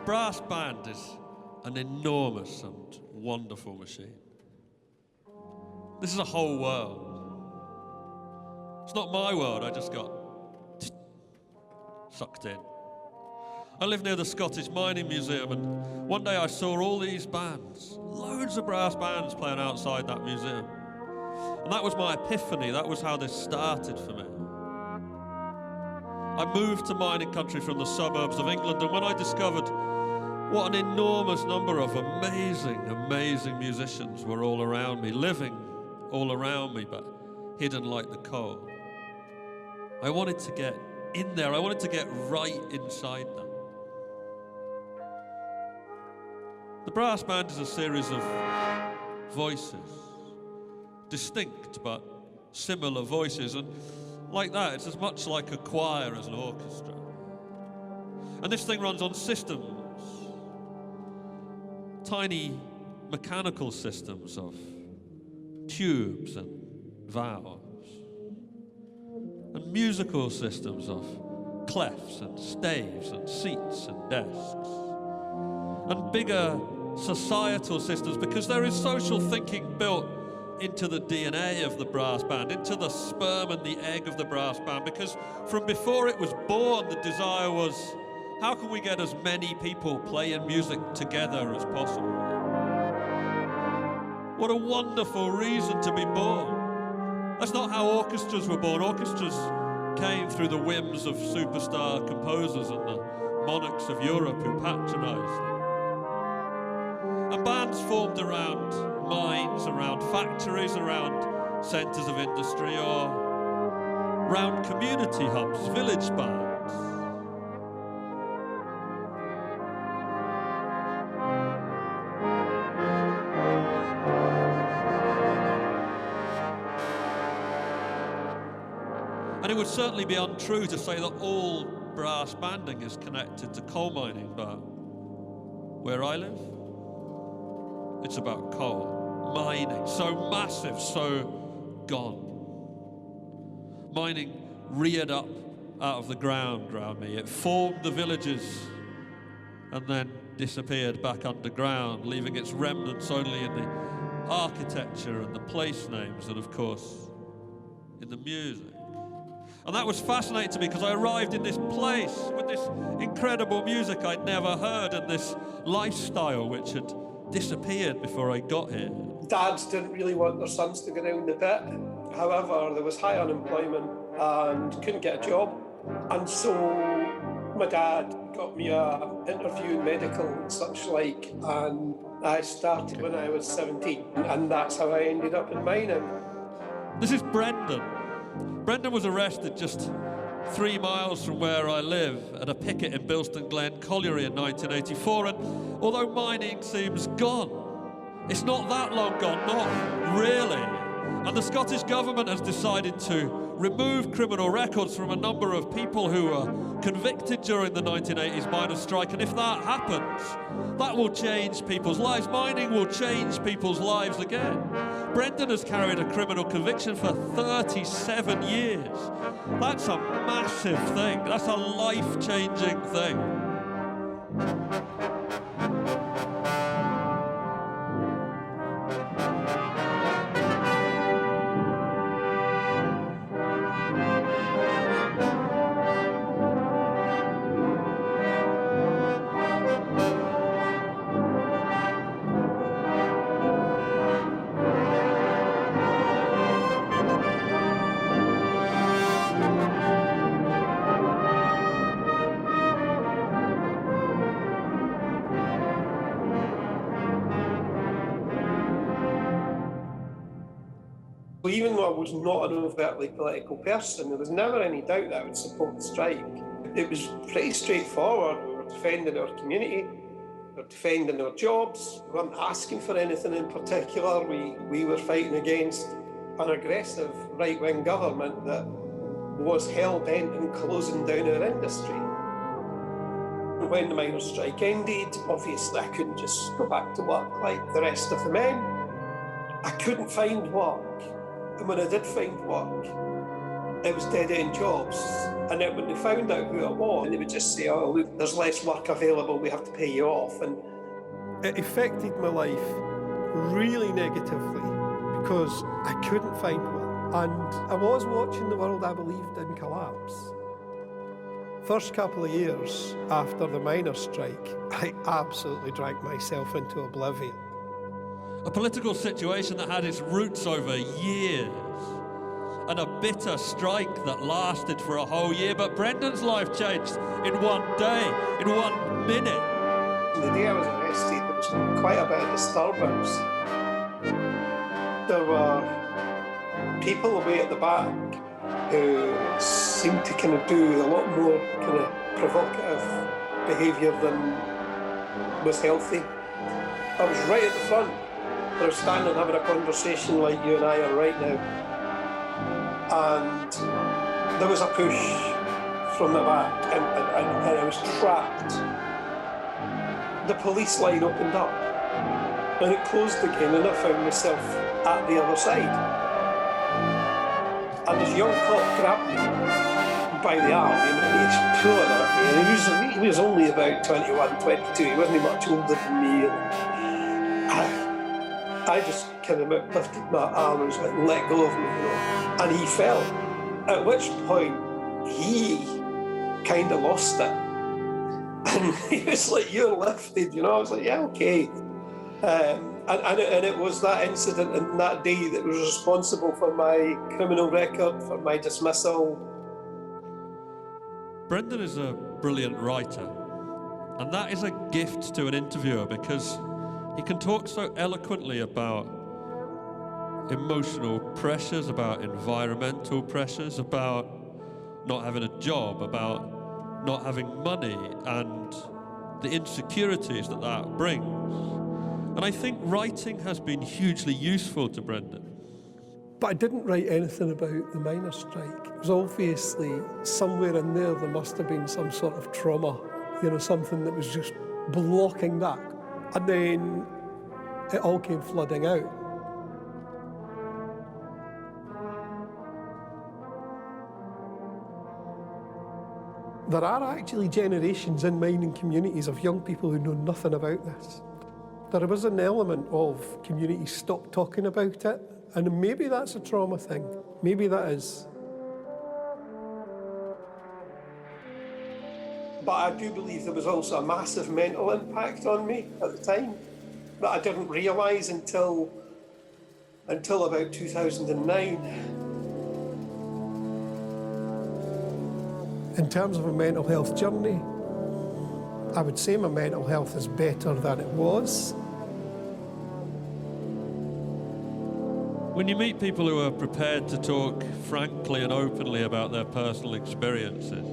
brass band is an enormous and wonderful machine. This is a whole world. It's not my world, I just got sucked in. I live near the Scottish Mining Museum, and one day I saw all these bands, loads of brass bands playing outside that museum. And that was my epiphany, that was how this started for me. I moved to mining country from the suburbs of England, and when I discovered what an enormous number of amazing, amazing musicians were all around me, living all around me, but hidden like the coal, I wanted to get in there, I wanted to get right inside them. The brass band is a series of voices, distinct but similar voices, and like that, it's as much like a choir as an orchestra. And this thing runs on systems, tiny mechanical systems of tubes and valves, and musical systems of clefs and staves and seats and desks, and bigger societal systems, because there is social thinking built into the DNA of the brass band, into the sperm and the egg of the brass band, because from before it was born, the desire was, how can we get as many people playing music together as possible? What a wonderful reason to be born. That's not how orchestras were born. Orchestras came through the whims of superstar composers and the monarchs of Europe who patronized them. And bands formed around mines, around factories, around centres of industry, or around community hubs, village bands. And it would certainly be untrue to say that all brass banding is connected to coal mining, but where I live, it's about coal, mining, so massive, so gone. Mining reared up out of the ground around me. It formed the villages and then disappeared back underground, leaving its remnants only in the architecture and the place names and, of course, in the music. And that was fascinating to me because I arrived in this place with this incredible music I'd never heard and this lifestyle which had disappeared before I got here. Dads didn't really want their sons to go down the pit. However, there was high unemployment and couldn't get a job. And so my dad got me an interview in medical and such like, and I started when I was 17, and that's how I ended up in mining. This is Brendan. Brendan was arrested just 3 miles from where I live at a picket in Bilston Glen Colliery in 1984, and although mining seems gone, it's not that long gone, not really. And the Scottish government has decided to remove criminal records from a number of people who were convicted during the 1980s miners' strike, and if that happens, that will change people's lives. Mining will change people's lives again. Brendan has carried a criminal conviction for 37 years. That's a massive thing. That's a life-changing thing. Even though I was not an overtly political person, there was never any doubt that I would support the strike. It was pretty straightforward. We were defending our community, we were defending our jobs, we weren't asking for anything in particular. We were fighting against an aggressive right-wing government that was hell-bent on closing down our industry. When the miners' strike ended, obviously I couldn't just go back to work like the rest of the men. I couldn't find work. And when I did find work, it was dead-end jobs. And then when they found out who it was, they would just say, oh, look, there's less work available, we have to pay you off. And it affected my life really negatively because I couldn't find work. And I was watching the world I believed in collapse. First couple of years after the miners' strike, I absolutely drank myself into oblivion. A political situation that had its roots over years, and a bitter strike that lasted for a whole year. But Brendan's life changed in one day, in 1 minute. The day I was arrested, there was quite a bit of disturbance. There were people away at the back who seemed to kind of do a lot more kind of provocative behaviour than was healthy. I was right at the front. I was standing having a conversation like you and I are right now. And there was a push from the back and I was trapped. The police line opened up and it closed again and I found myself at the other side. And this young cop grabbed me by the arm and he was pulling at me, and he was only about 21, 22, he wasn't much older than me. And I just kind of lifted my arm and was like, let go of me, you know. And he fell, at which point he kind of lost it. And he was like, you're lifted, you know. I was like, yeah, okay. And it was that incident and that day that was responsible for my criminal record, for my dismissal. Brendan is a brilliant writer, and that is a gift to an interviewer because he can talk so eloquently about emotional pressures, about environmental pressures, about not having a job, about not having money, and the insecurities that that brings. And I think writing has been hugely useful to Brendan. But I didn't write anything about the miners' strike. It was obviously somewhere in there must have been some sort of trauma, you know, something that was just blocking that. And then it all came flooding out. There are actually generations in mining communities of young people who know nothing about this. There was an element of communities stopped talking about it, and maybe that's a trauma thing. Maybe that is. But I do believe there was also a massive mental impact on me at the time that I didn't realise until about 2009. In terms of a mental health journey, I would say my mental health is better than it was. When you meet people who are prepared to talk frankly and openly about their personal experiences,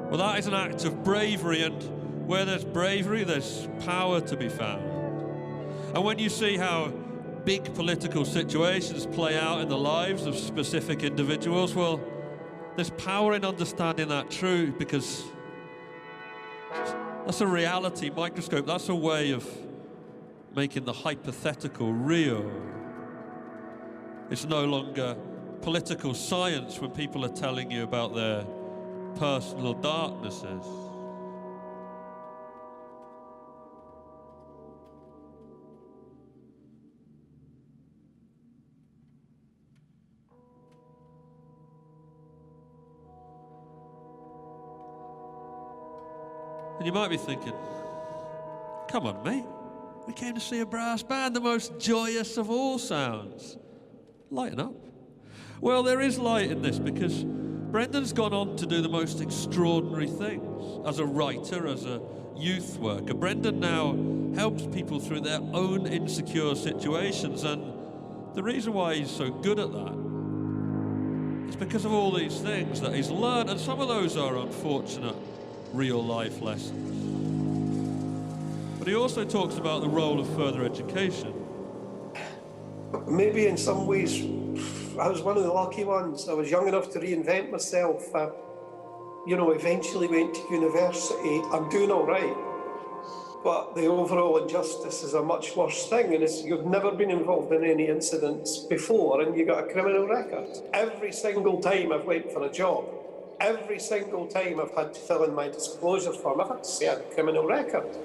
well, that is an act of bravery, and where there's bravery, there's power to be found. And when you see how big political situations play out in the lives of specific individuals, well, there's power in understanding that truth, because that's a reality microscope. That's a way of making the hypothetical real. It's no longer political science when people are telling you about their personal darknesses. And you might be thinking, come on, mate. We came to see a brass band, the most joyous of all sounds. Lighten up. Well, there is light in this, because Brendan's gone on to do the most extraordinary things. As a writer, as a youth worker, Brendan now helps people through their own insecure situations, and the reason why he's so good at that is because of all these things that he's learned, and some of those are unfortunate real-life lessons. But he also talks about the role of further education. Maybe in some ways, I was one of the lucky ones. I was young enough to reinvent myself. Eventually went to university. I'm doing all right. But the overall injustice is a much worse thing, and you've never been involved in any incidents before and you got a criminal record. Every single time I've went for a job, every single time I've had to fill in my disclosure form, I've had to say I had a criminal record.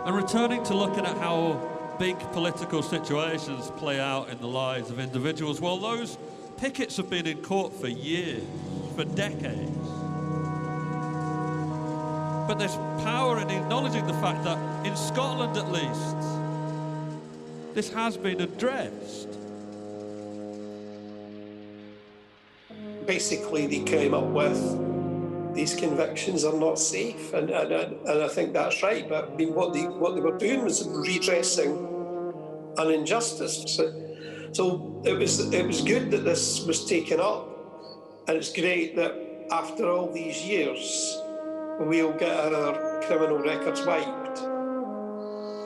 And returning to looking at how big political situations play out in the lives of individuals, well, those pickets have been in court for years, for decades. But there's power in acknowledging the fact that, in Scotland at least, this has been addressed. Basically, they came up with these convictions are not safe, and I think that's right. But I mean, what they were doing was redressing an injustice. So it was good that this was taken up, and it's great that after all these years, we'll get our criminal records wiped.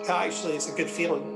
Actually, it's a good feeling.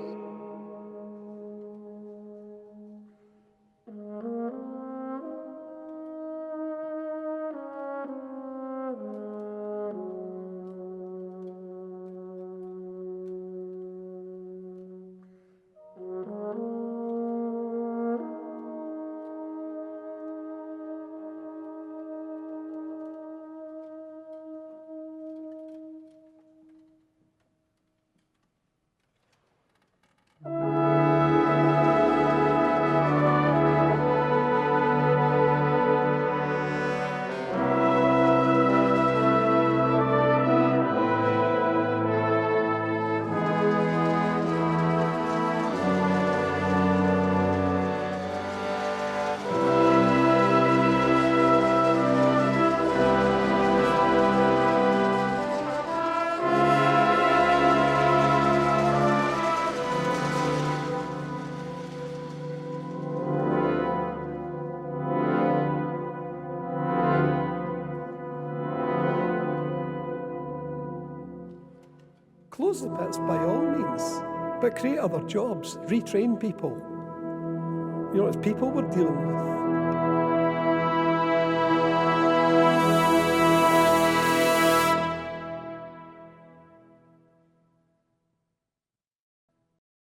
Close the pits by all means, but create other jobs, retrain people. You know, it's people we're dealing with.